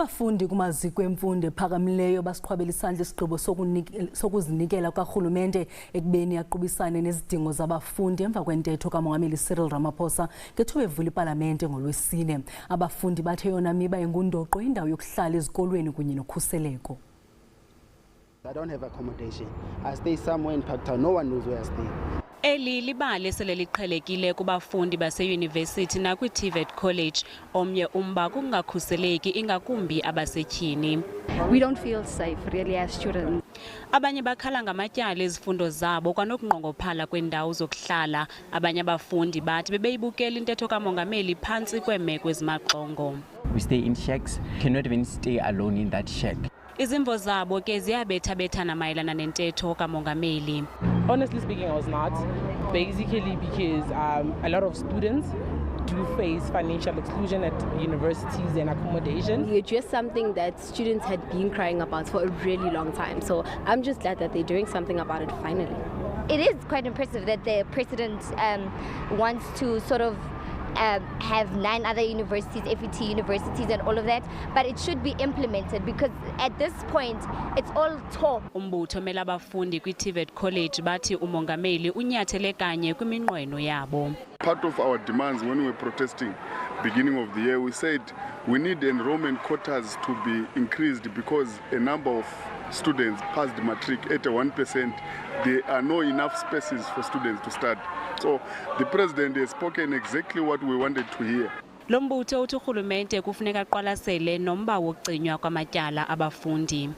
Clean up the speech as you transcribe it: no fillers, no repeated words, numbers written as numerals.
Abafundi kumaziko emfundo ephakamileyo basiqhwabele isandla isigqibo sokuzinikela kukarhulumente ekubeni aqubisane nezidingo zabafundi emva kwentetho kaMongameli Cyril Ramaphosa ngethuba evula ipalamente ngolwesine. Abafundi bathi eyona miba ingundoqo indawo yokuhlala ezikolweni kunye nokhuseleko. I don't have accommodation. I stay somewhere in Parktown. No one knows where I stay. Eli libali sele liqhelekile kubafundi baseyunivesithi nakwi-TVET College. Omnye umba kungakhuseleki ingakumbi abasetyhini. We don't feel safe really as students. Abanye bakhala ngamatyala ezifundo zabo kwanokunqongophala kwendawo zokuhlala. Abanye abafundi bathi bebeyibukela intetho kaMongameli phantsi kweemeko ezimaxongo. We stay in shacks, cannot even stay alone in that shack. Izimvo zabo ke ziyabetha-bethana mayelana nentetho kaMongameli. Honestly speaking, I was not. Basically because a lot of students do face financial exclusion at universities and accommodation. It's just something that students had been crying about for a really long time. So I'm just glad that they're doing something about it finally. It is quite impressive that the president wants to sort of have 9 other universities, FET universities and all of that, but it should be implemented because at this point it's all talk. Umbutho omele abafundi kwi-TVET College bathi uMongameli unyathele kanye kwiminqweno yabo. Part of our demands when we were protesting beginning of the year, we said we need enrollment quotas to be increased because a number of students passed the matric at 1%. There are no enough spaces for students to start. So the president has spoken exactly what we wanted to hear. Lo mbutho uthi urhulumente kufuneka aqwalasele nomba wokucinywa kwamatyala abafundi.